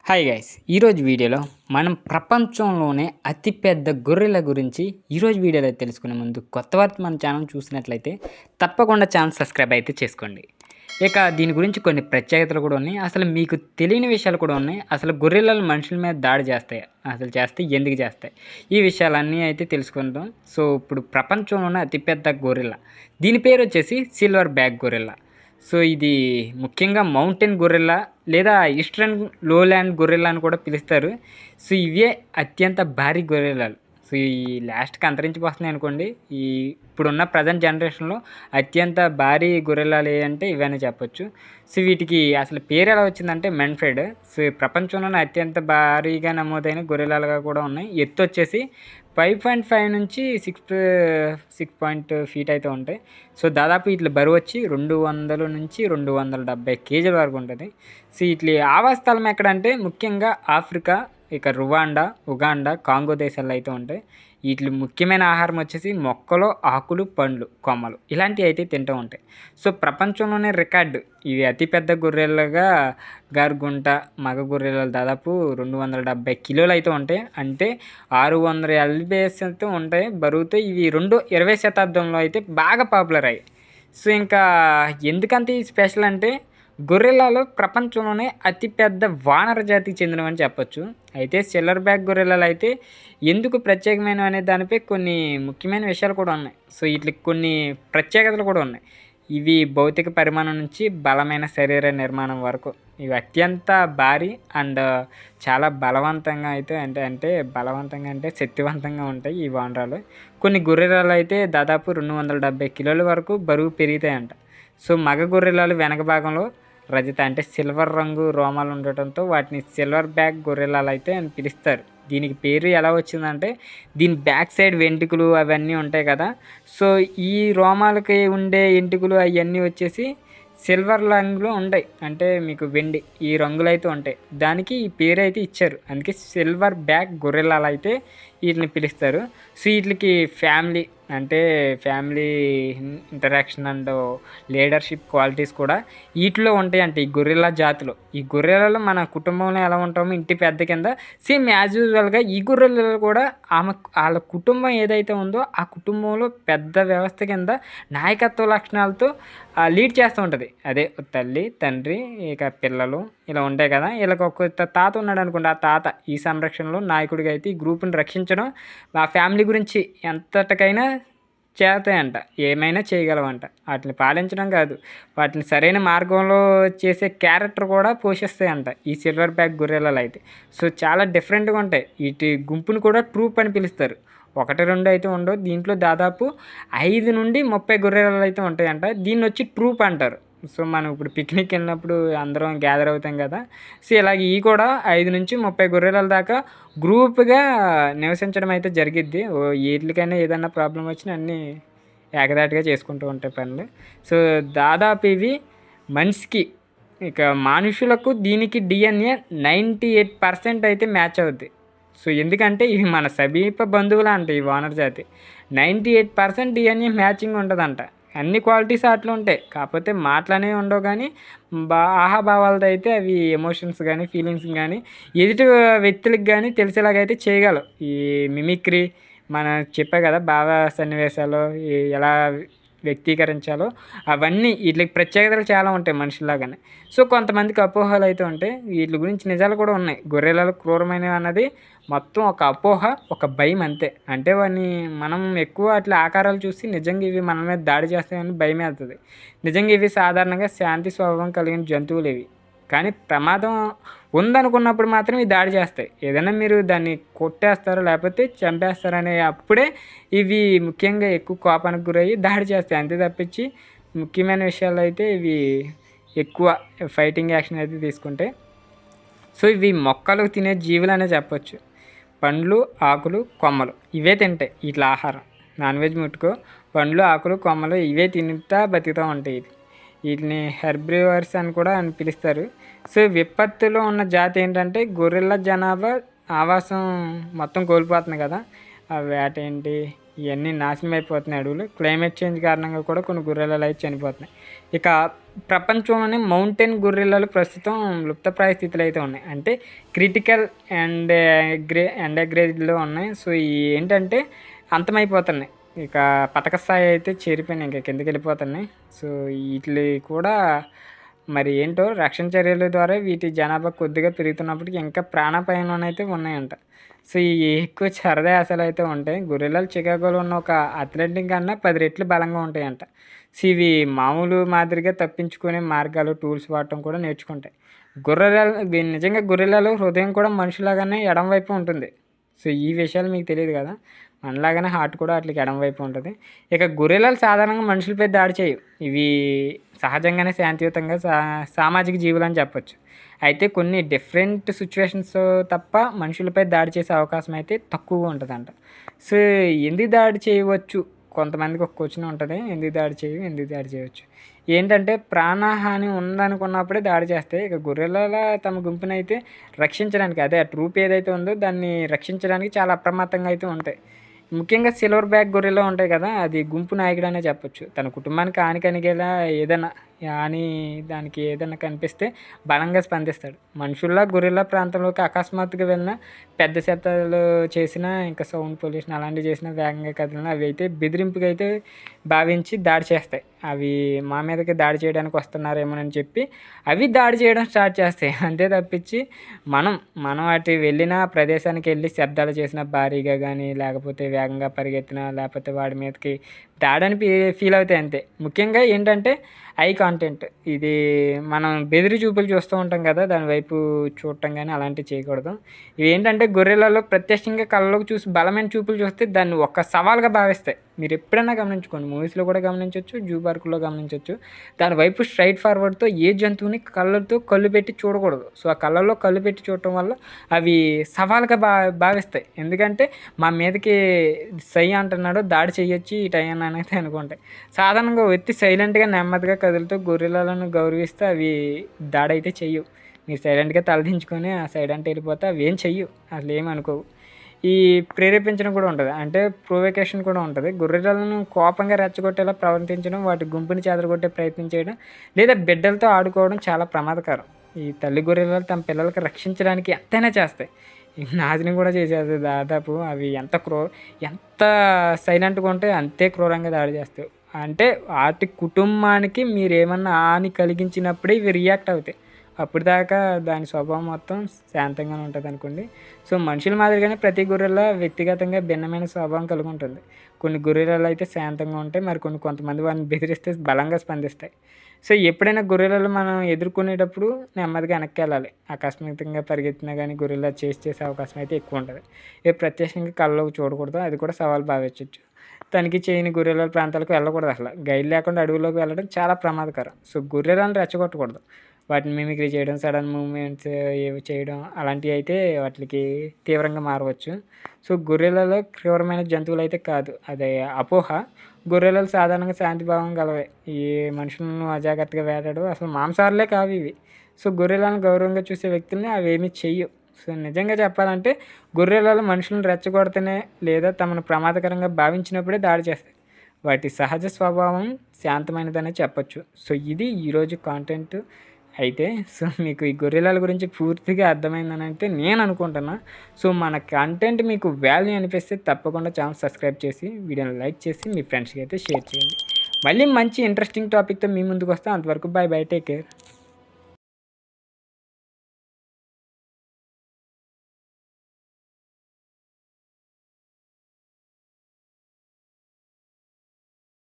Hi guys ఈరోజు వీడియోలో మనం ప్రపంచంలోనే అతిపెద్ద గొర్రెల గురించి ఈరోజు వీడియోలో తెలుసుకునే ముందు కొత్త వారు మన ఛానల్ చూసినట్లయితే తప్పకుండా ఛానల్ సబ్స్క్రైబ్ అయితే చేసుకోండి. ఇక దీని గురించి కొన్ని ప్రత్యేకతలు కూడా ఉన్నాయి. అసలు మీకు తెలియని విషయాలు కూడా ఉన్నాయి. అసలు గొర్రెలు మనుషుల మీద దాడి చేస్తాయి, అసలు చేస్తే ఎందుకు చేస్తాయి, ఈ విషయాలన్నీ అయితే తెలుసుకుంటాం. సో ఇప్పుడు ప్రపంచంలోనే అతిపెద్ద గొర్రెల, దీని పేరు వచ్చేసి సిల్వర్ బ్యాక్ గొర్రెల. సో ఇది ముఖ్యంగా మౌంటైన్ గొర్రెల్లా లేదా ఈస్టర్న్ లోల్యాండ్ గొర్రెల్లా అని కూడా పిలుస్తారు. సో ఇవే అత్యంత భారీ గొర్రెలు. సో ఈ లాస్ట్కి అంతరించిపోతున్నాయి అనుకోండి. ఈ ఇప్పుడున్న ప్రజెంట్ జనరేషన్లో అత్యంత భారీ గొర్రెలు అంటే ఇవన్నీ చెప్పొచ్చు. సో వీటికి అసలు పేరు ఎలా వచ్చిందంటే మెన్ఫ్రెడ్. సో ప్రపంచంలోనే అత్యంత భారీగా నమోదైన గొర్రెలుగా కూడా ఉన్నాయి. ఎత్తు వచ్చేసి 5.5 నుంచి 6 ఫీట్ అయితే ఉంటాయి. సో దాదాపు ఇట్లా బరువు వచ్చి 200 నుంచి 270 కేజీల వరకు ఉంటుంది. సో ఇట్లా ఆవాస స్థలం ఎక్కడంటే ముఖ్యంగా ఆఫ్రికా, ఇక రువాండా, ఉగాండా, కాంగో దేశాల్లో అయితే ఉంటాయి. వీటి ముఖ్యమైన ఆహారం వచ్చేసి మొక్కలు, ఆకులు, పండ్లు, కొమ్మలు ఇలాంటివి అయితే తింటూ ఉంటాయి. సో ప్రపంచంలోనే రికార్డు ఇవి అతిపెద్ద గొర్రెలుగా గారుగుంట మగ గొర్రెలు దాదాపు 270 కిలోలు అయితే ఉంటాయి. అంటే 600 ఎల్బిఎస్ అయితే ఉంటాయి బరువుతో. ఇవి 20వ శతాబ్దంలో అయితే బాగా పాపులర్ అయ్యాయి. సో ఇంకా ఎందుకంత స్పెషల్ అంటే గొర్రెలలో ప్రపంచంలోనే అతిపెద్ద వానర జాతికి చెందినవని చెప్పొచ్చు. అయితే సిల్వర్ బ్యాక్ గొర్రెలలో అయితే ఎందుకు ప్రత్యేకమైన అనే దానిపై కొన్ని ముఖ్యమైన విషయాలు కూడా ఉన్నాయి. సో వీటికి కొన్ని ప్రత్యేకతలు కూడా ఉన్నాయి. ఇవి భౌతిక పరిమాణం నుంచి బలమైన శరీర నిర్మాణం వరకు ఇవి అత్యంత భారీ అండ్ చాలా బలవంతంగా అయితే అంటే బలవంతంగా అంటే శక్తివంతంగా ఉంటాయి ఈ వానరాలు. కొన్ని గొర్రెలు అయితే దాదాపు 270 కిలోల వరకు బరువు పెరుగుతాయంట. సో మగ గొర్రెలు వెనక భాగంలో రజత అంటే సిల్వర్ రంగు రోమాలు ఉండటంతో వాటిని సిల్వర్ బ్యాక్ గొర్రెలాలు అయితే అని పిలుస్తారు. దీనికి పేరు ఎలా వచ్చిందంటే దీని బ్యాక్ సైడ్ వెంట్రుకలు అవన్నీ ఉంటాయి కదా. సో ఈ రోమాలకి ఉండే ఎంటుకలు అవన్నీ వచ్చేసి సిల్వర్ రంగులో ఉంటాయి, అంటే మీకు వెండి ఈ రంగులు అయితే ఉంటాయి. దానికి ఈ పేరు అయితే ఇచ్చారు, అందుకే సిల్వర్ బ్యాక్ గొర్రెలాలు అయితే వీటిని పిలుస్తారు. సో వీటికి family interaction and leadership qualities కూడా వీటిలో ఉంటాయి. అంటే ఈ గొర్రెల జాతిలో, ఈ గొర్రెలలో మన కుటుంబంలో ఎలా ఉంటామో ఇంటి పెద్ద కింద సేమ్ యాజ్ యూజువల్గా ఈ గొర్రెలలో కూడా వాళ్ళ కుటుంబం ఏదైతే ఉందో ఆ కుటుంబంలో పెద్ద వ్యవస్థ కింద నాయకత్వ లక్షణాలతో లీడ్ చేస్తూ ఉంటుంది. అదే తల్లి, తండ్రి, ఇక పిల్లలు ఇలా ఉంటాయి కదా. వీళ్ళకి ఒక తాత ఉన్నాడు అనుకోండి, ఆ తాత ఈ సంరక్షణలో నాయకుడిగా అయితే ఈ గ్రూప్ని రక్షించడం, ఆ ఫ్యామిలీ గురించి ఎంతటికైనా చేస్తాయంట, ఏమైనా చేయగలవంట. వాటిని పాలించడం కాదు, వాటిని సరైన మార్గంలో చేసే క్యారెక్టర్ కూడా పోషిస్తాయంట ఈ సిల్వర్ బ్యాక్ గొర్రెలలో అయితే. సో చాలా డిఫరెంట్గా ఉంటాయి. వీటి గుంపును కూడా ట్రూప్ అని పిలుస్తారు. 1-2 అయితే ఉండవు. దీంట్లో దాదాపు 5 నుండి 30 గొర్రెలు అయితే ఉంటాయంట. దీన్ని వచ్చి ట్రూప్ అంటారు. సో మనం ఇప్పుడు పిక్నిక్ వెళ్ళినప్పుడు అందరం గ్యాదర్ అవుతాం కదా. సో ఇలాగ ఇవి కూడా 5 నుంచి 30 గొర్రెల దాకా గ్రూప్గా నివసించడం అయితే జరిగిద్ది. వీటికైనా ఏదైనా ప్రాబ్లం వచ్చినా అన్నీ ఏకదాటిగా చేసుకుంటూ ఉంటాయి పనులు. సో దాదాపు ఇవి మనిషికి, ఇక మనుషులకు దీనికి DNA 98% అయితే మ్యాచ్ అవుద్ది. సో ఎందుకంటే ఇవి మన సమీప బంధువులు అంట. ఈ వానర్ జాతి 98% DNA మ్యాచింగ్ ఉంటుందంట. అన్ని క్వాలిటీస్ అట్లా ఉంటాయి, కాకపోతే మాటలు అనేవి ఉండవు. కానీ ఆహాభావాలతో అయితే అవి ఎమోషన్స్ కానీ ఫీలింగ్స్ కానీ ఎదుటి వ్యక్తులకు కానీ తెలిసేలాగైతే చేయగలవు. ఈ మిమిక్రీ మనం చెప్పా కదా, భావ సన్నివేశాలు ఎలా వ్యక్తీకరించాలో అవన్నీ వీటికి ప్రత్యేకతలు చాలా ఉంటాయి మనుషుల్లాగానే. సో కొంతమందికి అపోహలు అయితే ఉంటాయి. వీటి గురించి నిజాలు కూడా ఉన్నాయి. గొర్రెలలో క్రూరమైనవి అన్నది మొత్తం ఒక అపోహ, ఒక భయం అంతే. అంటే వాడిని మనం ఎక్కువ అట్లా ఆకారాలు చూసి నిజంగా ఇవి మన మీద దాడి చేస్తాయని భయం వేస్తుంది. నిజంగా ఇవి సాధారణంగా శాంతి స్వభావం కలిగిన జంతువులు ఇవి. కానీ ప్రమాదం ఉందనుకున్నప్పుడు మాత్రం ఇవి దాడి చేస్తాయి. ఏదైనా మీరు దాన్ని కొట్టేస్తారో లేకపోతే చంపేస్తారనే అప్పుడే ఇవి ముఖ్యంగా ఎక్కువ కోపానికి గురయ్యి దాడి చేస్తాయి. అంతే తప్పించి ముఖ్యమైన విషయాలు అయితే ఇవి ఎక్కువ ఫైటింగ్ యాక్షన్ అయితే తీసుకుంటాయి. సో ఇవి మొక్కలు తినే జీవులు అనే చెప్పొచ్చు. పండ్లు, ఆకులు, కొమ్మలు ఇవే తింటాయి. ఇట్లా ఆహారం నాన్ వెజ్ ముట్టుకో, పండ్లు, ఆకులు, కొమ్మలు ఇవే తింటా బతుకుతూ ఉంటాయి. వీటిని హెర్బివర్స్ అని కూడా అని పిలుస్తారు. సో విపత్తులో ఉన్న జాతి ఏంటంటే గొర్రెల జనాభా ఆవాసం మొత్తం కోల్పోతుంది కదా. ఆ వేట ఏంటి ఇవన్నీ నాశనం అయిపోతున్నాయి అడవులు. క్లైమేట్ చేంజ్ కారణంగా కూడా కొన్ని గొర్రెలు అయితే చనిపోతున్నాయి. ఇక ప్రపంచంలోనే మౌంటైన్ గొరిల్లాలు ప్రస్తుతం లుప్తప్రాయ స్థితిలో అయితే ఉన్నాయి. అంటే క్రిటికల్ అండ్ ఎండగ్రేజ్లో ఉన్నాయి. సో ఏంటంటే అంతమైపోతున్నాయి. ఇక పతక స్థాయి అయితే చేరిపోయినాయి, ఇంకా కిందకి వెళ్ళిపోతున్నాయి. సో వీటి కూడా మరి ఏంటో రక్షణ చర్యల ద్వారా వీటి జనాభా కొద్దిగా పెరుగుతున్నప్పటికీ ఇంకా ప్రాణాపాయంలోనైతే ఉన్నాయంట. సో ఈ ఎక్కువ చరదయాసలు అయితే ఉంటాయి. గొరిల్లాలు చికాగోలో ఉన్న ఒక అథ్లెటిక్ కన్నా 10 రెట్లు బలంగా ఉంటాయంట. సో ఇవి మామూలు మాదిరిగా తప్పించుకునే మార్గాలు, టూల్స్ వాడటం కూడా నేర్చుకుంటాయి. నిజంగా గొరిల్లాలు హృదయం కూడా మనుషులాగానే ఎడం వైపు ఉంటుంది. సో ఈ విషయాలు మీకు తెలియదు కదా. మనలాగానే హార్ట్ కూడా వాటికి ఎడం వైపు ఉంటుంది. ఇక గొరిల్లాలు సాధారణంగా మనుషులపై దాడి చేయవు. ఇవి సహజంగానే శాంతియుతంగా సామాజిక జీవులు అని చెప్పొచ్చు. అయితే కొన్ని డిఫరెంట్ సిచ్యువేషన్స్ తప్ప మనుషులపై దాడి చేసే అవకాశం అయితే తక్కువగా ఉంటుందంట. సో ఎందుకు దాడి చేయవచ్చు, కొంతమందికి ఒక క్వశ్చన్ ఉంటుంది, ఎందుకు దాడి చేయవు, ఎందుకు దాడి చేయవచ్చు. ఏంటంటే ప్రాణహాని ఉందనుకున్నప్పుడే దాడి చేస్తాయి. ఇక గొర్రెల తమ గుంపునైతే రక్షించడానికి, అదే ఆ ట్రూప్ ఏదైతే ఉందో దాన్ని రక్షించడానికి చాలా అప్రమత్తంగా అయితే ఉంటాయి. ముఖ్యంగా సిల్వర్ బ్యాక్ గొర్రెలో ఉంటాయి కదా, అది గుంపు నాయకుడు అనే చెప్పొచ్చు. తన కుటుంబానికి హాని కలిగేలా ఏదైనా హాని దానికి ఏదైనా కనిపిస్తే బలంగా స్పందిస్తాడు. మనుషుల్లా గొర్రెల ప్రాంతంలోకి అకస్మాత్తుగా వెళ్ళినా, పెద్ద శబ్దాలు చేసినా, ఇంకా సౌండ్ పొల్యూషన్ అలాంటివి చేసినా, వేగంగా కదిలినా అవి అయితే బెదిరింపుగా అయితే భావించి దాడి చేస్తాయి. అవి మా మీదకి దాడి చేయడానికి వస్తున్నారేమోనని చెప్పి అవి దాడి చేయడం స్టార్ట్ చేస్తాయి. అంతే తప్పించి మనం అటు వెళ్ళిన ప్రదేశానికి వెళ్ళి శబ్దాలు చేసిన భారీగా కానీ, లేకపోతే వేగంగా పరిగెత్తినా, లేకపోతే వాడి మీదకి దాడని ఫీల్ అవుతాయి అంతే. ముఖ్యంగా ఏంటంటే ఐ కాంటెంట్, ఇది మనం బెదిరి చూపులు చూస్తూ ఉంటాం కదా, దాని వైపు చూడటం కానీ అలాంటివి చేయకూడదు. ఇవి ఏంటంటే గొర్రెలలో ప్రత్యక్షంగా కళ్ళలోకి చూసి బలమైన చూపులు చూస్తే దాన్ని ఒక సవాల్గా భావిస్తాయి. మీరు ఎప్పుడైనా గమనించుకోండి, మూవీస్లో కూడా గమనించవచ్చు, జూ పార్కులో గమనించవచ్చు. దాని వైపు స్ట్రైట్ ఫార్వర్డ్తో ఏ జంతువుని కళ్ళతో కళ్ళు పెట్టి చూడకూడదు. సో ఆ కళ్ళల్లో కళ్ళు పెట్టి చూడటం వల్ల అవి సవాల్గా భావిస్తాయి. ఎందుకంటే మా మీదకి సై అంటున్నాడు, దాడి చేయొచ్చు ఈ టైం అనేది అనుకుంటాయి. సాధారణంగా వ్యక్తి సైలెంట్గా నెమ్మదిగా కదులుతూ గొర్రెలను గౌరవిస్తే అవి దాడి అయితే చెయ్యవు. మీరు సైలెంట్గా తలదించుకొని ఆ సైడ్ అంటే వెళ్ళిపోతే అవి ఏం చెయ్యవు, అసలు ఏమి అనుకోవు. ఈ ప్రేరేపించడం కూడా ఉంటుంది, అంటే ప్రొవొకేషన్ కూడా ఉంటుంది. గొర్రెలను కోపంగా రెచ్చగొట్టేలా ప్రవర్తించడం, వాటి గుంపుని చెదరగొట్టే ప్రయత్నం చేయడం, లేదా బిడ్డలతో ఆడుకోవడం చాలా ప్రమాదకరం. ఈ తల్లి గొర్రెలు తమ పిల్లలకు రక్షించడానికి ఎంతైనా చేస్తాయి. నాశనం కూడా చేసేది దాదాపు. అవి ఎంత సైలెంట్గా ఉంటే అంతే క్రూరంగా దాడి చేస్తాయి. అంటే వాటి కుటుంబానికి మీరు ఏమన్నా హాని కలిగించినప్పుడే ఇవి రియాక్ట్ అవుతాయి. అప్పటిదాకా దాని స్వభావం మొత్తం శాంతంగానే ఉంటుంది అనుకోండి. సో మనుషుల మాదిరిగానే ప్రతి గొర్రెల వ్యక్తిగతంగా భిన్నమైన స్వభావం కలిగి ఉంటుంది. కొన్ని గొర్రెలు అయితే శాంతంగా ఉంటాయి, మరి కొంతమంది వారిని బెదిరిస్తే బలంగా స్పందిస్తాయి. సో ఎప్పుడైనా గొర్రెలను మనం ఎదుర్కొనేటప్పుడు నెమ్మదిగా వెనక్కి వెళ్ళాలి. అకస్మాత్తుగా పరిగెత్తినా కానీ గొర్రెలా చేసే అవకాశం అయితే ఎక్కువ ఉంటుంది. ప్రత్యక్షంగా కళ్ళలోకి చూడకూడదు, అది కూడా సవాల్ భావించవచ్చు. తనిఖీ చేయని గొర్రెల ప్రాంతాలకు వెళ్ళకూడదు. అసలు గైడ్ లేకుండా అడవుల్లోకి వెళ్ళడం చాలా ప్రమాదకరం. సో గొర్రెలను రెచ్చగొట్టకూడదు. వాటిని మిమిక్రీ చేయడం, సడన్ మూవ్మెంట్స్ ఏవి చేయడం అలాంటివి అయితే వాటికి తీవ్రంగా మారవచ్చు. సో గొర్రెలలో క్రూరమైన జంతువులు అయితే కాదు, అదే అపోహ. గొర్రెలు సాధారణంగా శాంతిభావం గలవే. ఈ మనుషులను అజాగ్రత్తగా వేటాడు అసలు మాంసాహారులే కావు ఇవి. సో గొర్రెలను గౌరవంగా చూసే వ్యక్తుల్ని అవి ఏమీ చెయ్యవు. సో నిజంగా చెప్పాలంటే గొర్రెలలో మనుషులను రెచ్చగొడితేనే లేదా తమను ప్రమాదకరంగా భావించినప్పుడే దాడి చేస్తాయి. వాటి సహజ స్వభావం శాంతమైనదనే చెప్పొచ్చు. సో ఇది ఈరోజు కాంటెంట్ అయితే. సో మీకు ఈ గొర్రెల గురించి పూర్తిగా అర్థమైందని అయితే నేను అనుకుంటున్నా. సో మన కంటెంట్ మీకు వాల్యూ అనిపిస్తే తప్పకుండా ఛానల్ సబ్స్క్రైబ్ చేసి వీడియోని లైక్ చేసి మీ ఫ్రెండ్స్కి అయితే షేర్ చేయండి. మళ్ళీ మంచి ఇంట్రెస్టింగ్ టాపిక్తో మీ ముందుకు వస్తాం. అంతవరకు బాయ్ బాయ్, టేక్ కేర్.